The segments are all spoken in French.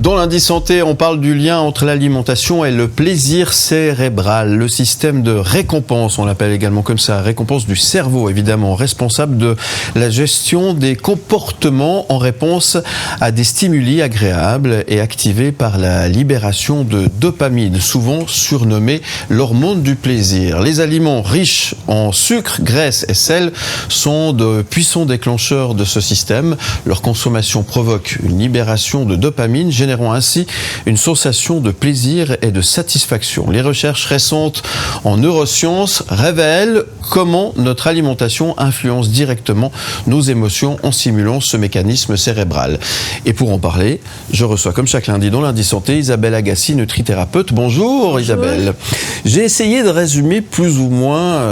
Dans Lundi Santé, on parle du lien entre l'alimentation et le plaisir cérébral. Le système de récompense, on l'appelle également comme ça, récompense du cerveau évidemment, responsable de la gestion des comportements en réponse à des stimuli agréables et activés par la libération de dopamine, souvent surnommée l'hormone du plaisir. Les aliments riches en sucre, graisse et sel sont de puissants déclencheurs de ce système. Leur consommation provoque une libération de dopamine, générant ainsi une sensation de plaisir et de satisfaction. Les recherches récentes en neurosciences révèlent comment notre alimentation influence directement nos émotions en simulant ce mécanisme cérébral. Et pour en parler, je reçois comme chaque lundi dans Lundi Santé Isabelle Agassi, nutrithérapeute. Bonjour Isabelle. J'ai essayé de résumer plus ou moins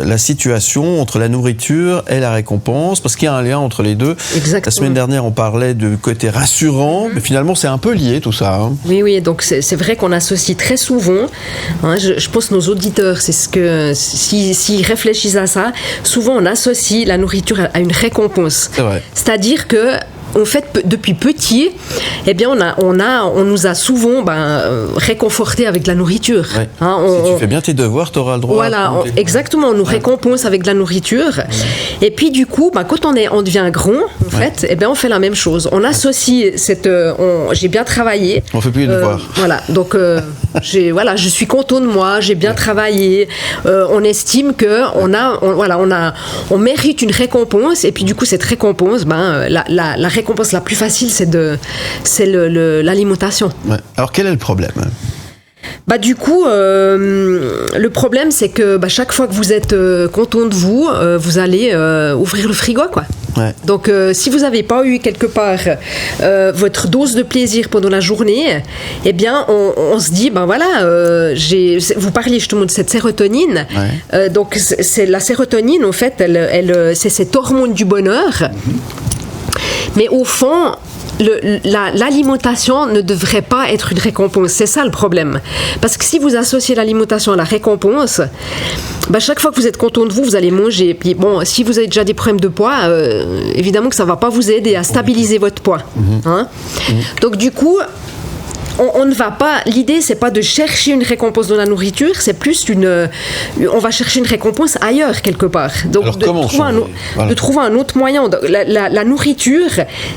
la situation entre la nourriture et la récompense, parce qu'il y a un lien entre les deux. Exactement. La semaine dernière, on parlait du côté rassurant, mais finalement, c'est un peu lié tout ça. Hein. Oui, donc c'est vrai qu'on associe très souvent, hein, je pense que nos auditeurs, c'est ce que, s'ils réfléchissent à ça, souvent on associe la nourriture à une récompense. C'est vrai. C'est-à-dire que en fait, depuis petit, eh bien, on nous a souvent réconforté avec de la nourriture. Ouais. Hein, si tu fais bien tes devoirs, tu auras le droit. Voilà, exactement. On nous récompense avec de la nourriture. Ouais. Et puis, du coup, quand on devient grand, en fait, eh bien, on fait la même chose. On associe j'ai bien travaillé. On fait plus les devoirs. Voilà. Donc, je suis content de moi. J'ai bien travaillé. On estime que on mérite une récompense. Et puis, du coup, cette récompense, la récompense la plus facile, c'est l'alimentation. Ouais. Alors, quel est le problème ? Du coup, le problème, c'est que chaque fois que vous êtes content de vous, vous allez ouvrir le frigo, quoi. Ouais. Donc, si vous n'avez pas eu quelque part votre dose de plaisir pendant la journée, eh bien, on se dit, vous parliez justement de cette sérotonine. Ouais. Donc, c'est la sérotonine, en fait, c'est cette hormone du bonheur. Mm-hmm. Mais au fond, l'alimentation ne devrait pas être une récompense. C'est ça le problème. Parce que si vous associez l'alimentation à la récompense, chaque fois que vous êtes content de vous, vous allez manger. Puis si vous avez déjà des problèmes de poids, évidemment que ça ne va pas vous aider à stabiliser votre poids. Hein? Donc du coup, on ne va pas. L'idée, c'est pas de chercher une récompense dans la nourriture, c'est plus on va chercher une récompense ailleurs quelque part. Donc, alors, de trouver un autre moyen. La nourriture,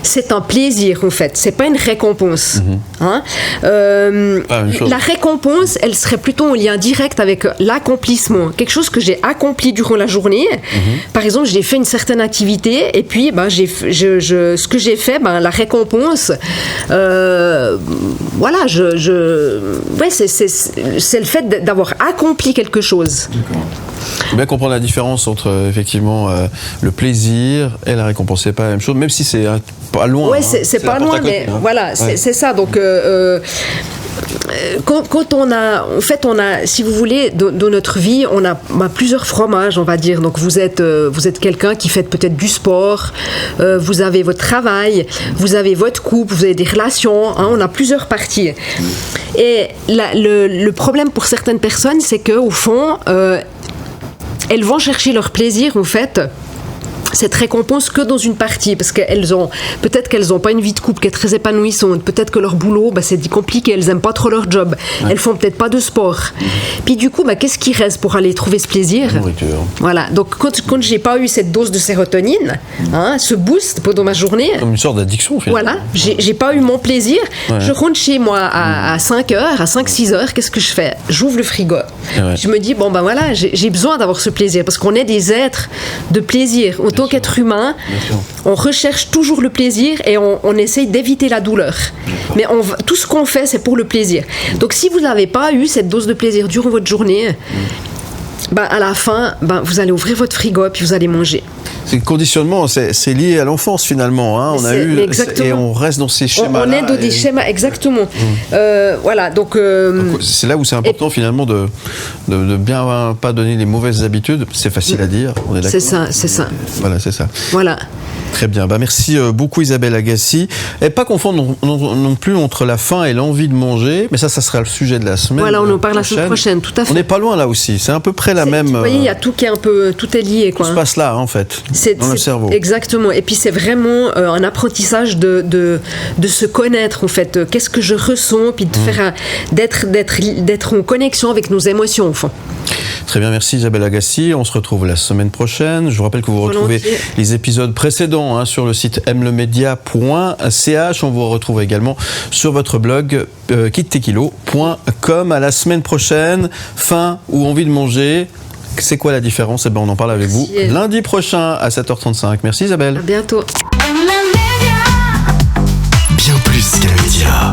c'est un plaisir en fait. C'est pas une récompense. Hein? La récompense, elle serait plutôt en lien direct avec l'accomplissement. Quelque chose que j'ai accompli durant la journée. Par exemple, j'ai fait une certaine activité et puis ce que j'ai fait, la récompense. C'est le fait d'avoir accompli quelque chose. D'accord. Il faut bien comprendre la différence entre effectivement le plaisir et la récompense. C'est pas la même chose, même si c'est pas loin. Oui, c'est pas loin, mais voilà, c'est ça. Donc, quand on a, si vous voulez, dans notre vie, on a plusieurs fromages, on va dire. Donc vous êtes quelqu'un qui fait peut-être du sport, vous avez votre travail, vous avez votre couple, vous avez des relations. Hein, on a plusieurs parties. Et le problème pour certaines personnes, c'est que au fond, elles vont chercher leur plaisir, en fait, cette récompense que dans une partie, parce peut-être qu'elles n'ont pas une vie de couple qui est très épanouissante, peut-être que leur boulot, c'est compliqué, elles n'aiment pas trop leur job, elles font peut-être pas de sport. Puis du coup, qu'est-ce qui reste pour aller trouver ce plaisir ? La nourriture. Voilà, donc quand j'ai pas eu cette dose de sérotonine, ce boost pendant ma journée... Comme une sorte d'addiction, finalement. Voilà, j'ai pas eu mon plaisir, je rentre chez moi à 5h, à 5-6 heures, qu'est-ce que je fais ? J'ouvre le frigo. Je me dis, j'ai besoin d'avoir ce plaisir, parce qu'on est des êtres de plaisir. En tant qu'être humain, on recherche toujours le plaisir et on essaye d'éviter la douleur. Mais tout ce qu'on fait, c'est pour le plaisir. Donc si vous n'avez pas eu cette dose de plaisir durant votre journée, à la fin, vous allez ouvrir votre frigo et puis vous allez manger. C'est le conditionnement, c'est lié à l'enfance finalement. Hein. Et on reste dans ces schémas-là. On est dans des schémas, exactement. Donc c'est là où c'est important finalement de bien pas donner les mauvaises habitudes. C'est facile à dire, on est d'accord. C'est ça. Voilà, c'est ça. Voilà. Très bien, merci beaucoup Isabelle Agassi. Et pas confondre non plus entre la faim et l'envie de manger, mais ça sera le sujet de la semaine. Voilà, on en parle la semaine prochaine, tout à fait. On n'est pas loin là aussi, c'est à peu près près la même. Vous voyez, il y a tout qui est un peu, tout est lié, quoi. Tout se passe là, en fait, dans le cerveau. Exactement. Et puis c'est vraiment un apprentissage de se connaître, en fait. Qu'est-ce que je ressens, puis de faire d'être en connexion avec nos émotions, au fond. Très bien, merci Isabelle Agassi. On se retrouve la semaine prochaine. Je vous rappelle que vous retrouvez les épisodes précédents sur le site mlemedia.ch. On vous retrouve également sur votre blog kittekilo.com. À la semaine prochaine. Faim ou envie de manger, c'est quoi la différence? On en parle avec vous lundi prochain à 7h35. Merci Isabelle. À bientôt. Bien plus qu'un média.